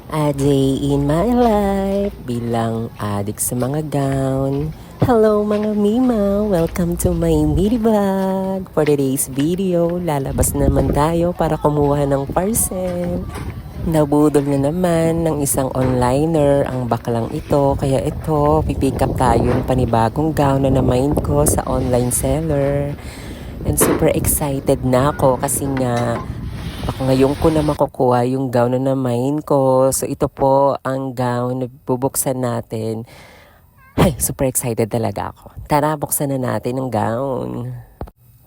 A day in my life bilang adik sa mga gown. Hello mga Mima! Welcome to my mini vlog. For today's video, lalabas naman tayo para kumuha ng parcel. Nabudol na naman ng isang onliner ang baklang ito. Kaya ito, pipick up tayo ng panibagong gown na namain ko sa online seller. And super excited na ako kasi nga baka ngayon ko na makukuha yung gown na namain ko. So ito po ang gown na bubuksan natin. Ay, super excited talaga ako. Tara, buksan na natin ang gown.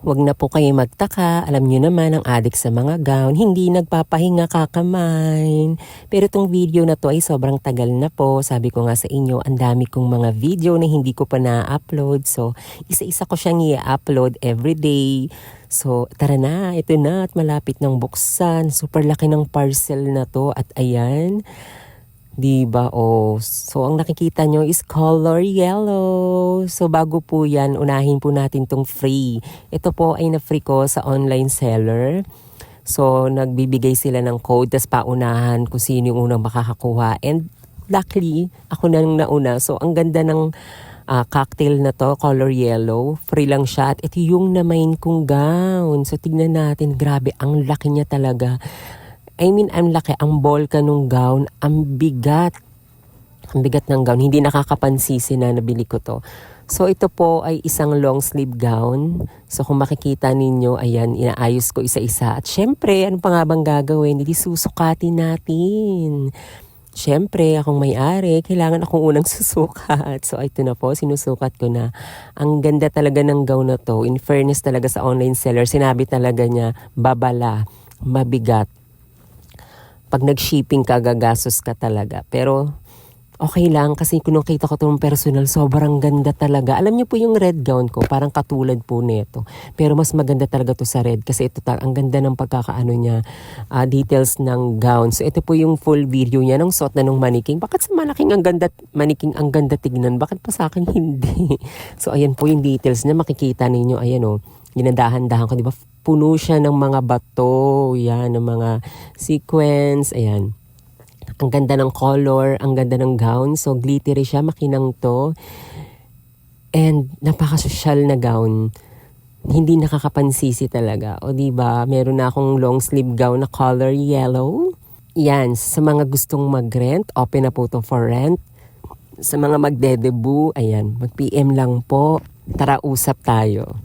Huwag na po kayo magtaka. Alam nyo naman ang adik sa mga gown, hindi nagpapahinga kakamain. Pero itong video na to ay sobrang tagal na po. Sabi ko nga sa inyo, ang dami kong mga video na hindi ko pa na-upload. So, isa-isa ko siyang i-upload everyday. So, tara na. Ito na at malapit ng buksan. Super laki ng parcel na to. At ayan. Diba? Oh. So, ang nakikita nyo is color yellow. So, bago po yan, unahin po natin tong free. Ito po ay na-free ko sa online seller. So, nagbibigay sila ng code, tas paunahan kung sino yung unang makakakuha. And luckily, ako na nung nauna. So, ang ganda ng cocktail na to, color yellow. Free lang siya. At ito yung namain kong gown. So, tignan natin. Grabe, ang laki niya talaga. Ang laki, ang bolka nung gown, ang bigat. Ang bigat ng gown, hindi nakakapansisi na nabili ko to. So ito po ay isang long sleeve gown. So kung makikita ninyo, ayan, inaayos ko isa-isa. At syempre, ano pa nga bang gagawin? Hindi susukatin natin. Syempre, akong may-ari, kailangan akong unang susukat. So ito na po, sinusukat ko na. Ang ganda talaga ng gown na to. In fairness talaga sa online seller, sinabi talaga niya, babala, mabigat. Pag nag-shipping ka, gagastos ka talaga. Pero okay lang kasi kung nakita ko itong personal, sobrang ganda talaga. Alam niyo po yung red gown ko, parang katulad po nito. Pero mas maganda talaga to sa red kasi ito ang ganda ng pagkakaano niya, details ng gown. So ito po yung full video niya ng suot na nung maniking. Bakit sa malaking ang ganda, maniking ang ganda tignan? Bakit pa sa akin hindi? So ayan po yung details na makikita ninyo. Ayan o, ginadahan-dahan ko, di ba? Puno siya ng mga bato, yan, ng mga sequence, ayan. Ang ganda ng color, ang ganda ng gown. So, glittery siya, makinang to. And, napaka-social na gown. Hindi nakakapansisi talaga. O, diba, meron na akong long sleeve gown na color yellow. Yan, sa mga gustong mag-rent, open na po to for rent. Sa mga magde-debut, ayan, mag-PM lang po. Tara, usap tayo.